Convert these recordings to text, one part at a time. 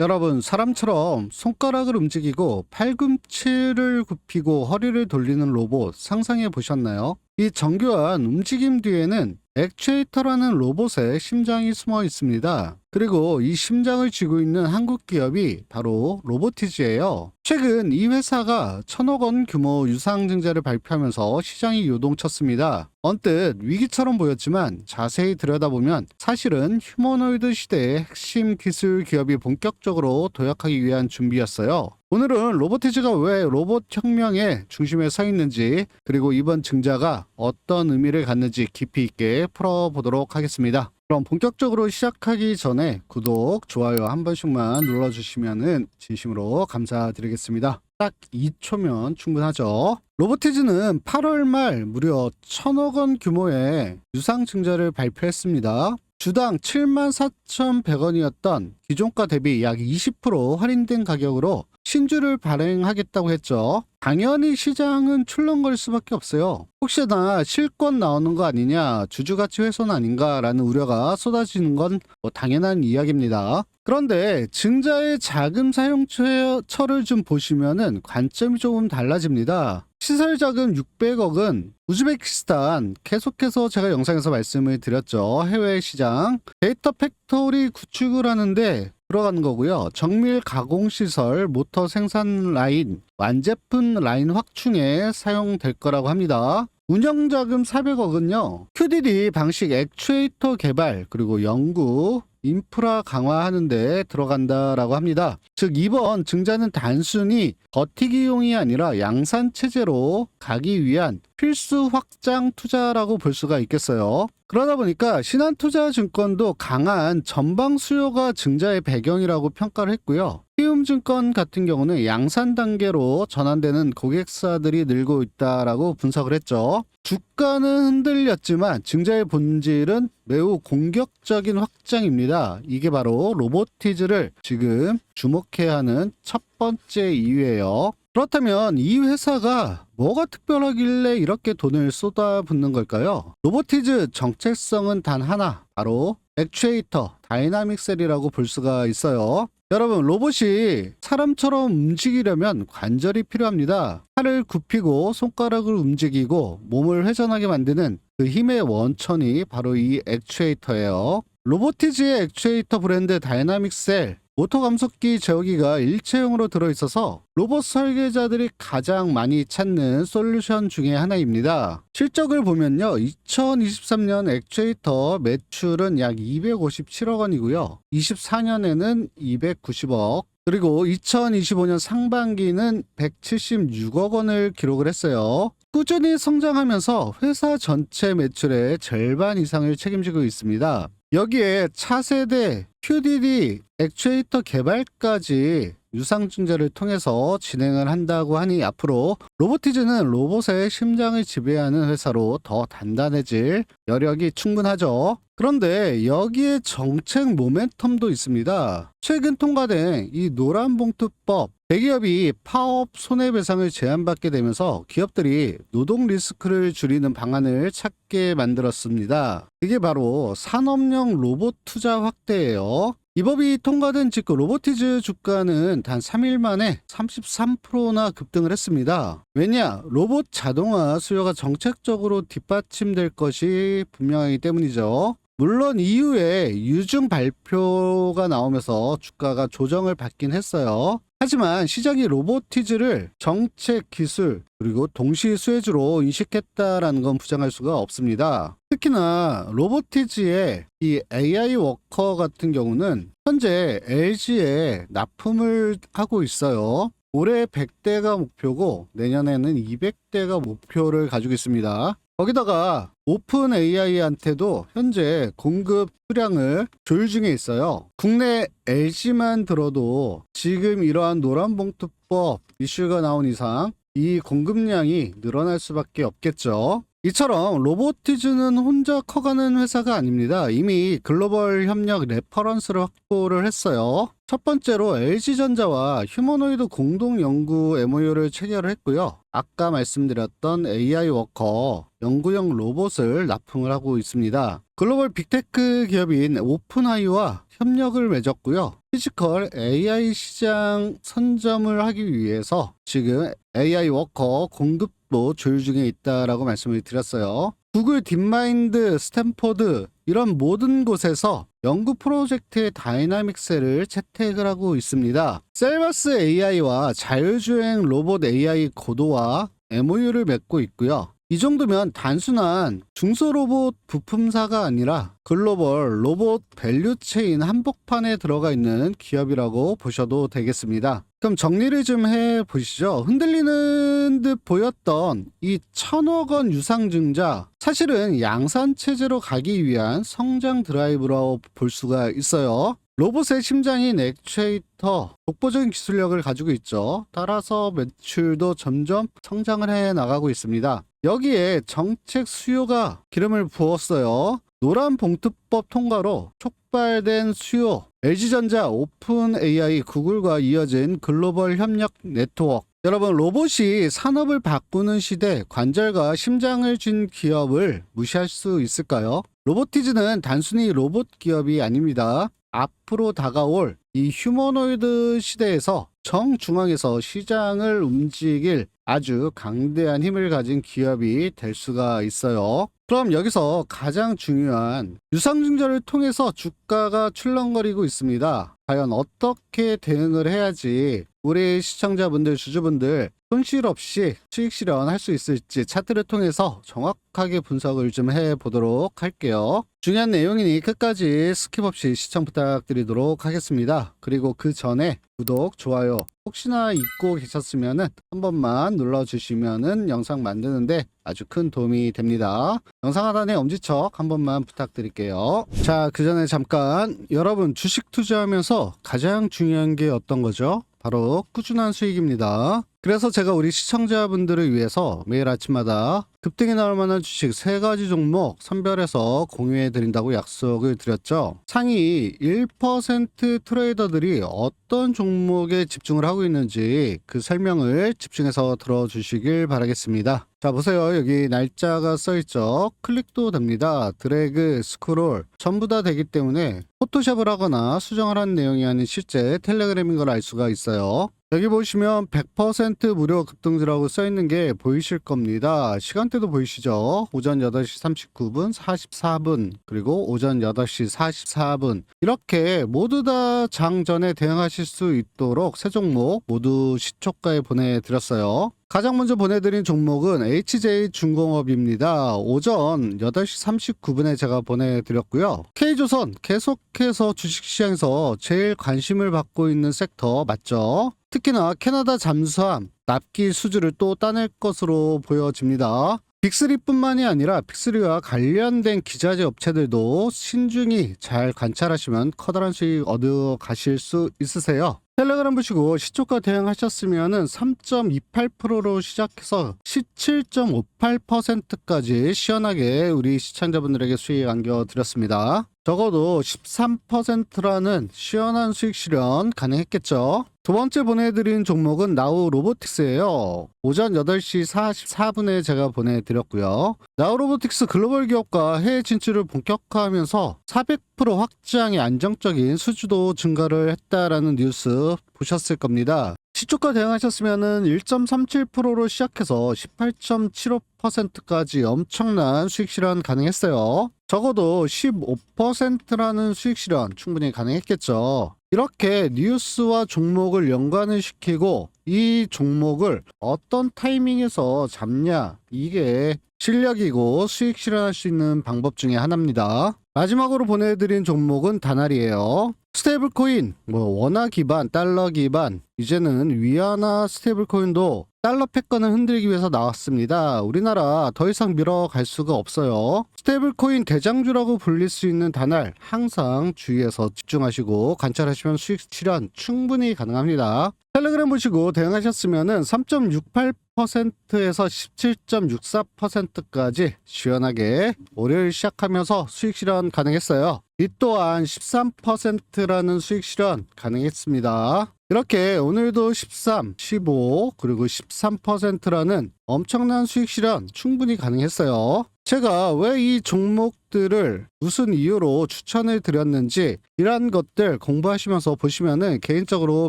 여러분, 사람처럼 손가락을 움직이고 팔꿈치를 굽히고 허리를 돌리는 로봇 상상해 보셨나요? 이 정교한 움직임 뒤에는 액추에이터라는 로봇의 심장이 숨어 있습니다. 그리고 이 심장을 쥐고 있는 한국 기업이 바로 로보티즈예요. 최근 이 회사가 1,000억 원 규모 유상증자를 발표하면서 시장이 요동쳤습니다. 언뜻 위기처럼 보였지만 자세히 들여다보면 사실은 휴머노이드 시대의 핵심 기술 기업이 본격적으로 도약하기 위한 준비였어요. 오늘은 로보티즈가 왜 로봇 혁명의 중심에 서 있는지, 그리고 이번 증자가 어떤 의미를 갖는지 깊이 있게 풀어보도록 하겠습니다. 그럼 본격적으로 시작하기 전에 구독, 좋아요 한 번씩만 눌러주시면 진심으로 감사드리겠습니다. 딱 2초면 충분하죠. 로보티즈는 8월 말 무려 1,000억 원 규모의 유상증자를 발표했습니다. 주당 74,100원이었던 기존가 대비 약 20% 할인된 가격으로 신주를 발행하겠다고 했죠. 당연히 시장은 출렁거릴 수밖에 없어요. 혹시나 실권 나오는 거 아니냐, 주주가치 훼손 아닌가라는 우려가 쏟아지는 건 당연한 이야기입니다. 그런데 증자의 자금 사용처를 좀 보시면은 관점이 조금 달라집니다. 시설 자금 600억은 우즈베키스탄, 계속해서 제가 영상에서 말씀을 드렸죠. 해외 시장 데이터 팩토리 구축을 하는데 들어가는 거고요. 정밀 가공 시설, 모터 생산 라인, 완제품 라인 확충에 사용될 거라고 합니다. 운영 자금 400억은요. QDD 방식 액추에이터 개발, 그리고 연구, 인프라 강화하는 데 들어간다라고 합니다. 즉 이번 증자는 단순히 버티기용이 아니라 양산 체제로 가기 위한 필수 확장 투자라고 볼 수가 있겠어요. 그러다 보니까 신한투자증권도 강한 전방 수요가 증자의 배경이라고 평가를 했고요. 키움증권 같은 경우는 양산 단계로 전환되는 고객사들이 늘고 있다라고 분석을 했죠. 주가는 흔들렸지만 증자의 본질은 매우 공격적인 확장입니다. 이게 바로 로보티즈를 지금 주목해야 하는 첫 번째 이유예요. 그렇다면 이 회사가 뭐가 특별하길래 이렇게 돈을 쏟아붓는 걸까요? 로보티즈 정체성은 단 하나, 바로 액추에이터, 다이나믹 셀이라고 볼 수가 있어요. 여러분, 로봇이 사람처럼 움직이려면 관절이 필요합니다. 팔을 굽히고 손가락을 움직이고 몸을 회전하게 만드는 그 힘의 원천이 바로 이 액추에이터예요. 로보티즈의 액추에이터 브랜드 다이나믹 셀, 모터 감속기 제어기가 일체형으로 들어있어서 로봇 설계자들이 가장 많이 찾는 솔루션 중에 하나입니다. 실적을 보면요, 2023년 액추에이터 매출은 약 257억 원이고요. 24년에는 290억, 그리고 2025년 상반기는 176억 원을 기록을 했어요. 꾸준히 성장하면서 회사 전체 매출의 절반 이상을 책임지고 있습니다. 여기에 차세대 QDD 액추에이터 개발까지 유상증자를 통해서 진행을 한다고 하니 앞으로 로보티즈는 로봇의 심장을 지배하는 회사로 더 단단해질 여력이 충분하죠. 그런데 여기에 정책 모멘텀도 있습니다. 최근 통과된 이 노란봉투법, 대기업이 파업 손해배상을 제한받게 되면서 기업들이 노동 리스크를 줄이는 방안을 찾게 만들었습니다. 이게 바로 산업용 로봇 투자 확대예요. 이 법이 통과된 직후 로보티즈 주가는 단 3일 만에 33%나 급등을 했습니다. 왜냐? 로봇 자동화 수요가 정책적으로 뒷받침될 것이 분명하기 때문이죠. 물론 이후에 유증 발표가 나오면서 주가가 조정을 받긴 했어요. 하지만 시장이 로보티즈를 정책, 기술, 그리고 동시 수혜주로 인식했다라는 건 부정할 수가 없습니다. 특히나 로보티즈의 이 AI 워커 같은 경우는 현재 LG에 납품을 하고 있어요. 올해 100대가 목표고 내년에는 200대가 목표를 가지고 있습니다. 거기다가 오픈 AI한테도 현재 공급 수량을 조율 중에 있어요. 국내 LG만 들어도 지금 이러한 노란봉투법 이슈가 나온 이상 이 공급량이 늘어날 수밖에 없겠죠. 이처럼 로보티즈는 혼자 커가는 회사가 아닙니다. 이미 글로벌 협력 레퍼런스를 확보를 했어요. 첫 번째로 LG전자와 휴머노이드 공동 연구 MOU를 체결을 했고요. 아까 말씀드렸던 AI 워커 연구용 로봇을 납품을 하고 있습니다. 글로벌 빅테크 기업인 오픈아이와 협력을 맺었고요. 피지컬 AI 시장 선점을 하기 위해서 지금 AI 워커 공급도 조율 중에 있다라고 말씀을 드렸어요. 구글 딥마인드, 스탠포드 이런 모든 곳에서 연구 프로젝트의 다이나믹셀을 채택을 하고 있습니다. 셀바스 AI와 자율주행 로봇 AI 고도와 MOU를 맺고 있고요. 이 정도면 단순한 중소로봇 부품사가 아니라 글로벌 로봇 밸류체인 한복판에 들어가 있는 기업이라고 보셔도 되겠습니다. 그럼 정리를 좀 해보시죠. 흔들리는 듯 보였던 이 1,000억 원 유상증자, 사실은 양산체제로 가기 위한 성장 드라이브라고 볼 수가 있어요. 로봇의 심장인 액추에이터, 독보적인 기술력을 가지고 있죠. 따라서 매출도 점점 성장을 해 나가고 있습니다. 여기에 정책 수요가 기름을 부었어요. 노란 봉투법 통과로 촉발된 수요, LG전자, 오픈 AI, 구글과 이어진 글로벌 협력 네트워크. 여러분, 로봇이 산업을 바꾸는 시대, 관절과 심장을 쥔 기업을 무시할 수 있을까요? 로보티즈는 단순히 로봇 기업이 아닙니다. 앞으로 다가올 이 휴머노이드 시대에서 정중앙에서 시장을 움직일 아주 강대한 힘을 가진 기업이 될 수가 있어요. 그럼 여기서 가장 중요한 유상증자를 통해서 주가가 출렁거리고 있습니다. 과연 어떻게 대응을 해야지 우리 시청자분들, 주주분들 손실 없이 수익 실현할 수 있을지 차트를 통해서 정확하게 분석을 좀 해보도록 할게요. 중요한 내용이니 끝까지 스킵 없이 시청 부탁드리도록 하겠습니다. 그리고 그 전에 구독, 좋아요 혹시나 잊고 계셨으면 한 번만 눌러주시면 영상 만드는데 아주 큰 도움이 됩니다. 영상 하단에 엄지척 한 번만 부탁드릴게요. 자, 그 전에 잠깐, 여러분 주식 투자하면서 가장 중요한 게 어떤 거죠? 바로 꾸준한 수익입니다. 그래서 제가 우리 시청자분들을 위해서 매일 아침마다 급등이 나올 만한 주식 3가지 종목 선별해서 공유해 드린다고 약속을 드렸죠. 상위 1% 트레이더들이 어떤 종목에 집중을 하고 있는지 그 설명을 집중해서 들어주시길 바라겠습니다. 자, 보세요. 여기 날짜가 써있죠. 클릭도 됩니다. 드래그, 스크롤 전부 다 되기 때문에 포토샵을 하거나 수정을 한 내용이 아닌 실제 텔레그램인 걸 알 수가 있어요. 여기 보시면 100% 무료 급등주라고 써있는 게 보이실 겁니다. 시간대도 보이시죠? 오전 8시 39분, 44분, 그리고 오전 8시 44분. 이렇게 모두 다 장전에 대응하실 수 있도록 세 종목 모두 시초가에 보내드렸어요. 가장 먼저 보내드린 종목은 HJ중공업입니다. 오전 8시 39분에 제가 보내드렸고요. K조선 계속해서 주식시장에서 제일 관심을 받고 있는 섹터 맞죠? 특히나 캐나다 잠수함 납기 수주를 또 따낼 것으로 보여집니다. 빅3뿐만이 아니라 빅3와 관련된 기자재 업체들도 신중히 잘 관찰하시면 커다란 수익 얻어 가실 수 있으세요. 텔레그램 보시고 시초가 대응하셨으면 3.28%로 시작해서 17.58%까지 시원하게 우리 시청자분들에게 수익 안겨드렸습니다. 적어도 13%라는 시원한 수익 실현 가능했겠죠. 두 번째 보내드린 종목은 나우 로보틱스예요. 오전 8시 44분에 제가 보내드렸고요. 나우 로보틱스 글로벌 기업과 해외 진출을 본격화하면서 400% 확장의 안정적인 수주도 증가를 했다라는 뉴스 보셨을 겁니다. 시초가 대응하셨으면 1.37%로 시작해서 18.75%까지 엄청난 수익 실현 가능했어요. 적어도 15%라는 수익 실현 충분히 가능했겠죠. 이렇게 뉴스와 종목을 연관을 시키고 이 종목을 어떤 타이밍에서 잡냐, 이게 실력이고 수익 실현할 수 있는 방법 중에 하나입니다. 마지막으로 보내드린 종목은 다날이에요. 스테이블 코인, 원화 기반, 달러 기반, 이제는 위안화 스테이블 코인도 달러 패권을 흔들기 위해서 나왔습니다. 우리나라 더 이상 밀어갈 수가 없어요. 스테이블 코인 대장주라고 불릴 수 있는 다날 항상 주의해서 집중하시고 관찰하시면 수익 실현 충분히 가능합니다. 텔레그램 보시고 대응하셨으면 3.68%에서 17.64%까지 시원하게 월요일 시작하면서 수익 실현 가능했어요. 이 또한 13%라는 수익 실현 가능했습니다. 이렇게 오늘도 13, 15, 그리고 13%라는 엄청난 수익 실현 충분히 가능했어요. 제가 왜 이 종목들을 무슨 이유로 추천을 드렸는지 이러한 것들 공부하시면서 보시면은 개인적으로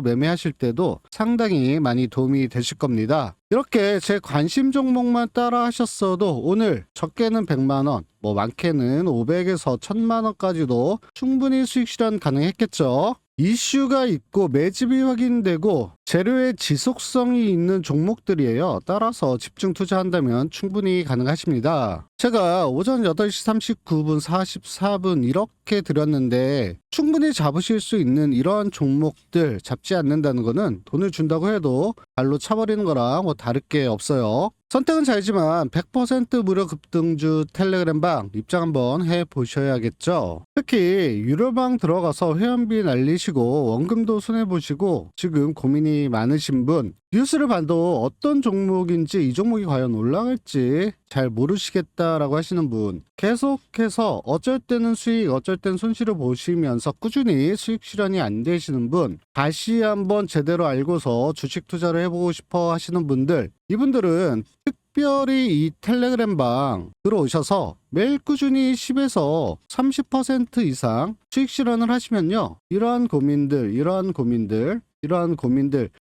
매매하실 때도 상당히 많이 도움이 되실 겁니다. 이렇게 제 관심 종목만 따라 하셨어도 오늘 적게는 100만원, 뭐 많게는 500에서 1000만원까지도 충분히 수익 실현 가능했겠죠. 이슈가 있고 매집이 확인되고 재료의 지속성이 있는 종목들이에요. 따라서 집중 투자한다면 충분히 가능하십니다. 제가 오전 8시 39분, 44분 이렇게 드렸는데 충분히 잡으실 수 있는 이러한 종목들 잡지 않는다는 거는 돈을 준다고 해도 발로 차버리는 거랑 뭐 다를 게 없어요. 선택은 잘지만 100% 무료 급등주 텔레그램방 입장 한번 해보셔야겠죠. 특히 유료방 들어가서 회원비 날리시고 원금도 손해보시고 지금 고민이 많으신 분, 뉴스를 봐도 어떤 종목인지 이 종목이 과연 올라갈지 잘 모르시겠다라고 하시는 분, 계속해서 어쩔 때는 수익 어쩔 땐 손실을 보시면서 꾸준히 수익 실현이 안 되시는 분, 다시 한번 제대로 알고서 주식 투자를 해보고 싶어 하시는 분들, 이분들은 특별히 이 텔레그램방 들어오셔서 매일 꾸준히 10에서 30% 이상 수익 실현을 하시면요, 이러한 고민들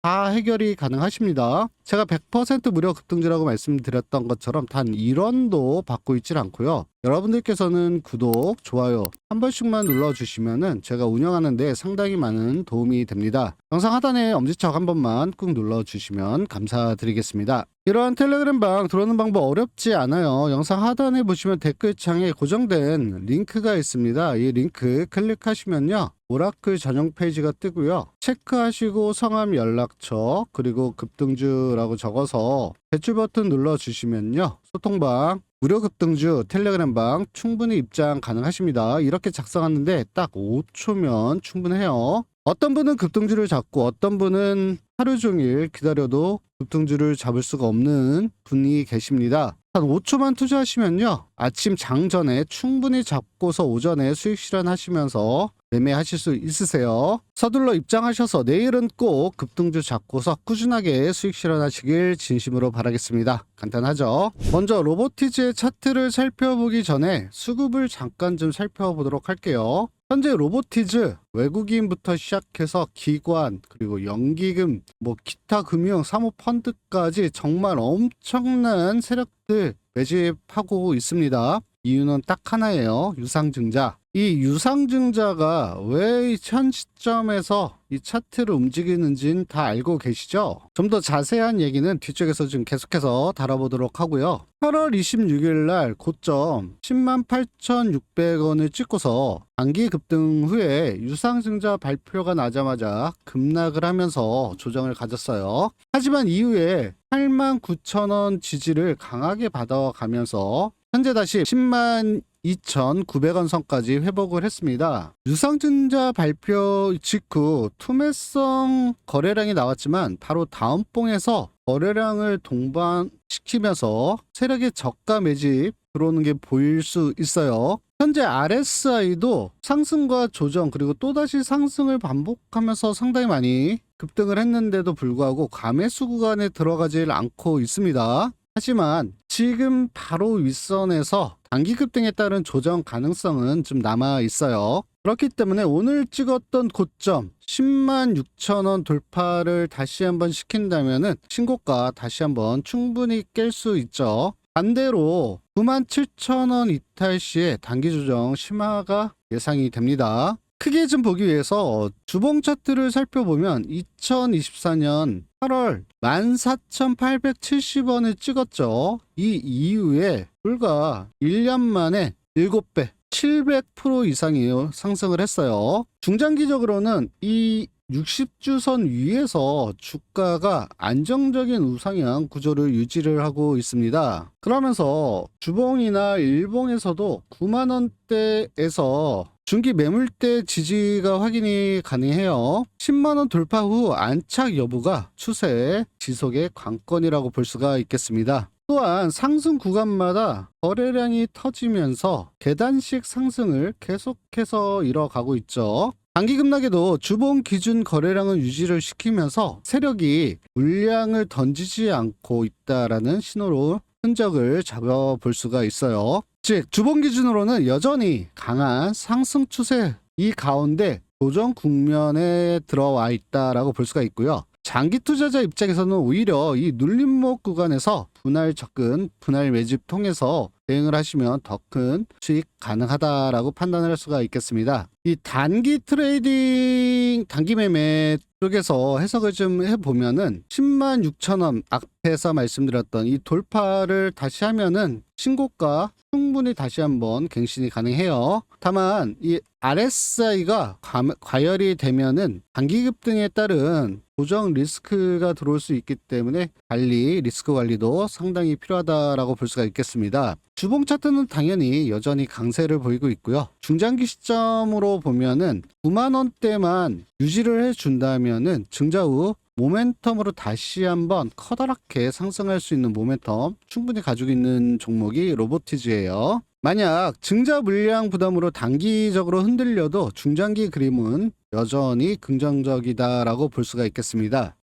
다 해결이 가능하십니다. 제가 100% 무료 급등주라고 말씀드렸던 것처럼 단 1원도 받고 있질 않고요. 여러분들께서는 구독, 좋아요 한 번씩만 눌러주시면은 제가 운영하는데 상당히 많은 도움이 됩니다. 영상 하단에 엄지척 한 번만 꾹 눌러주시면 감사드리겠습니다. 이러한 텔레그램방 들어오는 방법 어렵지 않아요. 영상 하단에 보시면 댓글창에 고정된 링크가 있습니다. 이 링크 클릭하시면요, 오라클 전용 페이지가 뜨고요. 체크하시고 성함, 연락처, 그리고 급등주라고 적어서 배출 버튼 눌러주시면요, 소통방, 무료 급등주 텔레그램방 충분히 입장 가능하십니다. 이렇게 작성하는데 딱 5초면 충분해요. 어떤 분은 급등주를 잡고 어떤 분은 하루 종일 기다려도 급등주를 잡을 수가 없는 분이 계십니다. 한 5초만 투자하시면요, 아침 장전에 충분히 잡고서 오전에 수익 실현하시면서 매매하실 수 있으세요. 서둘러 입장하셔서 내일은 꼭 급등주 잡고서 꾸준하게 수익 실현하시길 진심으로 바라겠습니다. 간단하죠? 먼저 로보티즈의 차트를 살펴보기 전에 수급을 잠깐 좀 살펴보도록 할게요. 현재 로보티즈 외국인부터 시작해서 기관, 그리고 연기금, 뭐 기타 금융, 사모펀드까지 정말 엄청난 세력들 매집하고 있습니다. 이유는 딱 하나예요. 유상증자. 이 유상증자가 왜 현 시점에서 이 차트를 움직이는지는 다 알고 계시죠? 좀 더 자세한 얘기는 뒤쪽에서 좀 계속해서 다뤄보도록 하고요. 8월 26일 날 고점 108,600원을 찍고서 단기 급등 후에 유상증자 발표가 나자마자 급락을 하면서 조정을 가졌어요. 하지만 이후에 89,000원 지지를 강하게 받아가면서 현재 다시 102,900원 선까지 회복을 했습니다. 유상증자 발표 직후 투매성 거래량이 나왔지만 바로 다음 봉에서 거래량을 동반시키면서 세력의 저가 매집 들어오는 게 보일 수 있어요. 현재 RSI도 상승과 조정 그리고 또다시 상승을 반복하면서 상당히 많이 급등을 했는데도 불구하고 과매수 구간에 들어가질 않고 있습니다. 하지만 지금 바로 윗선에서 단기 급등에 따른 조정 가능성은 좀 남아 있어요. 그렇기 때문에 오늘 찍었던 고점 106,000원 돌파를 다시 한번 시킨다면은 신고가 다시 한번 충분히 깰 수 있죠. 반대로 97,000원 이탈 시에 단기 조정 심화가 예상이 됩니다. 크게 좀 보기 위해서 주봉 차트를 살펴보면 2024년 8월 14,870원을 찍었죠. 이 이후에 불과 1년 만에 7배 700% 이상이 상승을 했어요. 중장기적으로는 이 60주선 위에서 주가가 안정적인 우상향 구조를 유지를 하고 있습니다. 그러면서 주봉이나 일봉에서도 9만원대에서 중기 매물대 지지가 확인이 가능해요. 10만원 돌파 후 안착 여부가 추세 지속의 관건이라고 볼 수가 있겠습니다. 또한 상승 구간마다 거래량이 터지면서 계단식 상승을 계속해서 이뤄가고 있죠. 단기 급락에도 주봉 기준 거래량은 유지를 시키면서 세력이 물량을 던지지 않고 있다라는 신호로 흔적을 잡아볼 수가 있어요. 즉 주봉 기준으로는 여전히 강한 상승 추세 이 가운데 조정 국면에 들어와 있다라고 볼 수가 있고요. 장기 투자자 입장에서는 오히려 이 눌림목 구간에서 분할 접근, 분할 매집 통해서 대응을 하시면 더 큰 수익 가능하다라고 판단을 할 수가 있겠습니다. 이 단기 트레이딩, 단기 매매 쪽에서 해석을 좀 해보면은 10만 6천 원 앞에서 말씀드렸던 이 돌파를 다시 하면은 신고가 충분히 다시 한번 갱신이 가능해요. 다만 이 RSI가 과열이 되면은 단기 급등에 따른 조정 리스크가 들어올 수 있기 때문에 리스크 관리도 상당히 필요하다라고 볼 수가 있겠습니다. 주봉 차트는 당연히 여전히 강세를 보이고 있고요. 중장기 시점으로 보면은 9만 원대만 유지를 해준다면은 증자 후 모멘텀으로 다시 한번 커다랗게 상승할 수 있는 모멘텀 충분히 가지고 있는 종목이 로보티즈예요. 만약 증자 물량 부담으로 단기적으로 흔들려도 중장기 그림은 여전히 긍정적이다라고 볼 수가 있겠습니다.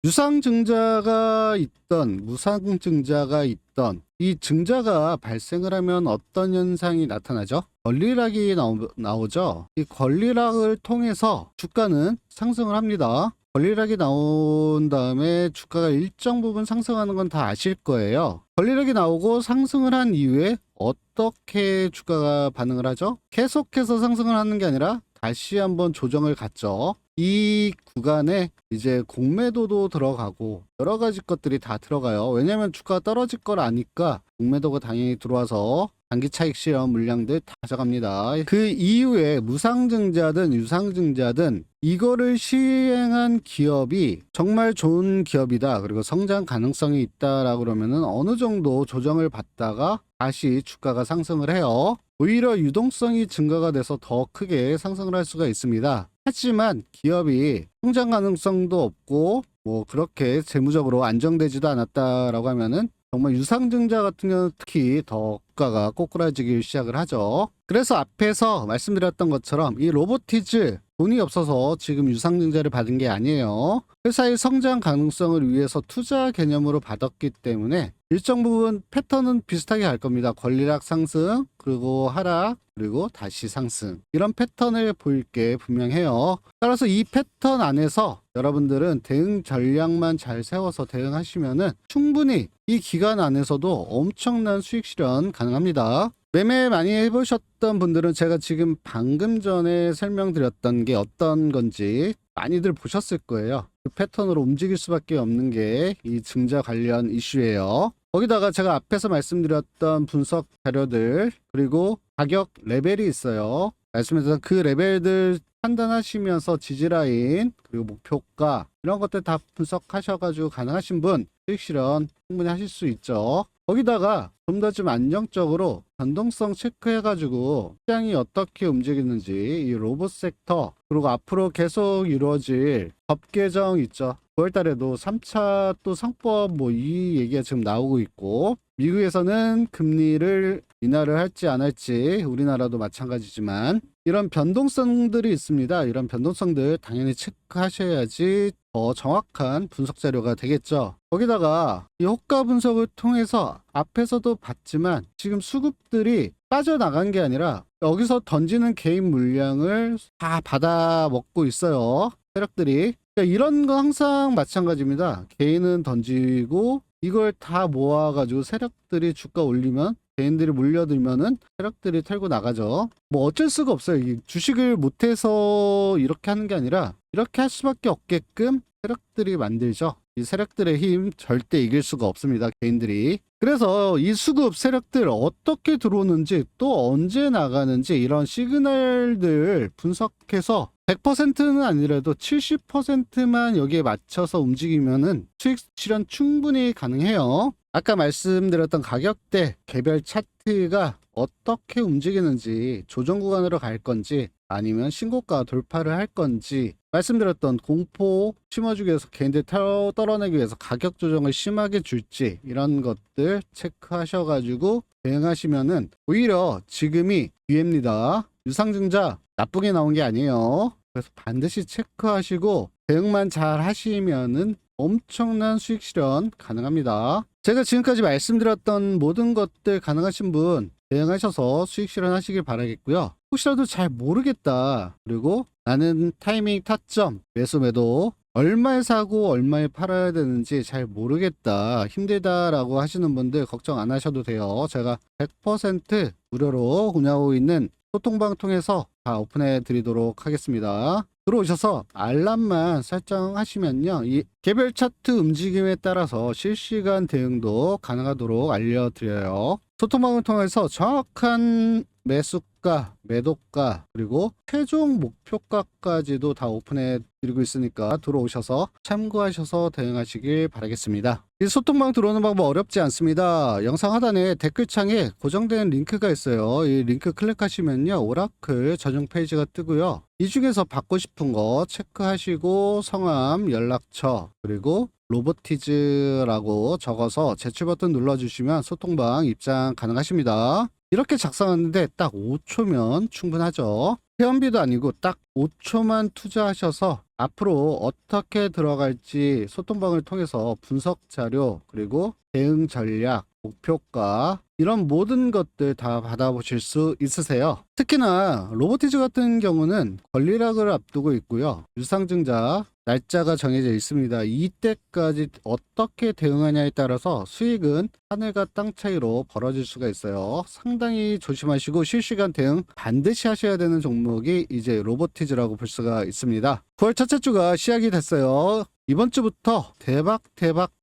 유상증자가 있던 무상증자가 있던 이 증자가 발생을 하면 어떤 현상이 나타나죠? 권리락이 나오죠. 이 권리락을 통해서 주가는 상승을 합니다. 권리락이 나온 다음에 주가가 일정 부분 상승하는 건 다 아실 거예요. 권리락이 나오고 상승을 한 이후에 어떻게 주가가 반응을 하죠? 계속해서 상승을 하는 게 아니라 다시 한번 조정을 갖죠. 이 구간에 이제 공매도도 들어가고 여러 가지 것들이 다 들어가요. 왜냐하면 주가가 떨어질 걸 아니까 공매도가 당연히 들어와서 단기 차익 실현 물량들 다 가져갑니다. 그 이후에 무상증자든 유상증자든 이거를 시행한 기업이 정말 좋은 기업이다. 그리고 성장 가능성이 있다라고 그러면은 어느 정도 조정을 받다가 다시 주가가 상승을 해요. 오히려 유동성이 증가가 돼서 더 크게 상승을 할 수가 있습니다. 하지만 기업이 성장 가능성도 없고 뭐 그렇게 재무적으로 안정되지도 않았다라고 하면은 정말 유상증자 같은 경우는 특히 더 주가가 꼬꾸라지기 시작을 하죠. 그래서 앞에서 말씀드렸던 것처럼 이 로보티즈 돈이 없어서 지금 유상증자를 받은 게 아니에요. 회사의 성장 가능성을 위해서 투자 개념으로 받았기 때문에 일정 부분 패턴은 비슷하게 갈 겁니다. 권리락 상승, 그리고 하락, 그리고 다시 상승. 이런 패턴을 보일 게 분명해요. 따라서 이 패턴 안에서 여러분들은 대응 전략만 잘 세워서 대응하시면은 충분히 이 기간 안에서도 엄청난 수익 실현 가능합니다. 매매 많이 해보셨던 분들은 제가 지금 방금 전에 설명드렸던 게 어떤 건지 많이들 보셨을 거예요. 그 패턴으로 움직일 수밖에 없는 게 이 증자 관련 이슈예요. 거기다가 제가 앞에서 말씀드렸던 분석 자료들 그리고 가격 레벨이 있어요. 말씀드렸던 그 레벨들 판단하시면서 지지라인 그리고 목표가 이런 것들 다 분석하셔가지고 가능하신 분 수익 실현 충분히 하실 수 있죠. 거기다가 좀 더 좀 안정적으로 변동성 체크해가지고 시장이 어떻게 움직이는지 이 로봇 섹터 그리고 앞으로 계속 이루어질 법 개정 있죠. 9월 달에도 3차 또 상법 뭐 이 얘기가 지금 나오고 있고 미국에서는 금리를 인하를 할지 안 할지 우리나라도 마찬가지지만 이런 변동성들이 있습니다. 이런 변동성들 당연히 체크하셔야지 더 정확한 분석 자료가 되겠죠. 거기다가 이 호가 분석을 통해서 앞에서도 봤지만 지금 수급들이 빠져나간 게 아니라 여기서 던지는 개인 물량을 다 받아 먹고 있어요. 세력들이. 그러니까 이런 건 항상 마찬가지입니다. 개인은 던지고 이걸 다 모아가지고 세력들이 주가 올리면 개인들이 몰려들면은 세력들이 털고 나가죠. 뭐 어쩔 수가 없어요. 이 주식을 못해서 이렇게 하는 게 아니라 이렇게 할 수밖에 없게끔 세력들이 만들죠. 이 세력들의 힘 절대 이길 수가 없습니다. 개인들이. 그래서 이 수급 세력들 어떻게 들어오는지 또 언제 나가는지 이런 시그널들 분석해서 100%는 아니라도 70%만 여기에 맞춰서 움직이면은 수익 실현 충분히 가능해요. 아까 말씀드렸던 가격대 개별 차트가 어떻게 움직이는지 조정 구간으로 갈 건지 아니면 신고가 돌파를 할 건지, 말씀드렸던 공포 심어주기 위해서 개인들 떨어내기 위해서 가격 조정을 심하게 줄지, 이런 것들 체크하셔가지고 대응하시면은 오히려 지금이 기회입니다. 유상증자 나쁘게 나온 게 아니에요. 그래서 반드시 체크하시고 대응만 잘 하시면은 엄청난 수익 실현 가능합니다. 제가 지금까지 말씀드렸던 모든 것들 가능하신 분 대응하셔서 수익 실현하시길 바라겠고요. 혹시라도 잘 모르겠다, 그리고 나는 타이밍, 타점, 매수, 매도 얼마에 사고 얼마에 팔아야 되는지 잘 모르겠다, 힘들다라고 하시는 분들 걱정 안 하셔도 돼요. 제가 100% 무료로 운영하고 있는 소통방 통해서 다 오픈해 드리도록 하겠습니다. 들어오셔서 알람만 설정하시면요, 이 개별 차트 움직임에 따라서 실시간 대응도 가능하도록 알려드려요. 소통방을 통해서 정확한 매수가, 매도가, 그리고 최종 목표가까지도 다 오픈해 드리고 있으니까 들어오셔서 참고하셔서 대응하시길 바라겠습니다. 이 소통방 들어오는 방법 어렵지 않습니다. 영상 하단에 댓글창에 고정된 링크가 있어요. 이 링크 클릭하시면요, 오라클 전용 페이지가 뜨고요. 이 중에서 받고 싶은 거 체크하시고 성함, 연락처, 그리고 로보티즈라고 적어서 제출 버튼 눌러주시면 소통방 입장 가능하십니다. 이렇게 작성하는데 딱 5초면 충분하죠. 회원비도 아니고 딱 5초만 투자하셔서 앞으로 어떻게 들어갈지 소통방을 통해서 분석 자료, 그리고 대응 전략, 목표가, 이런 모든 것들 다 받아보실 수 있으세요. 특히나 로보티즈 같은 경우는 권리락을 앞두고 있고요. 유상증자 날짜가 정해져 있습니다. 이때까지 어떻게 대응하냐에 따라서 수익은 하늘과 땅 차이로 벌어질 수가 있어요. 상당히 조심하시고 실시간 대응 반드시 하셔야 되는 종목이 이제 로보티즈라고 볼 수가 있습니다. 9월 첫째 주가 시작이 됐어요. 이번 주부터 대박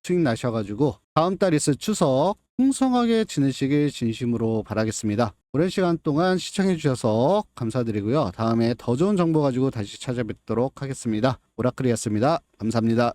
수익 나셔가지고 다음 달 있을 추석 풍성하게 지내시길 진심으로 바라겠습니다. 오랜 시간 동안 시청해 주셔서 감사드리고요. 다음에 더 좋은 정보 가지고 다시 찾아뵙도록 하겠습니다. 오라클이었습니다. 감사합니다.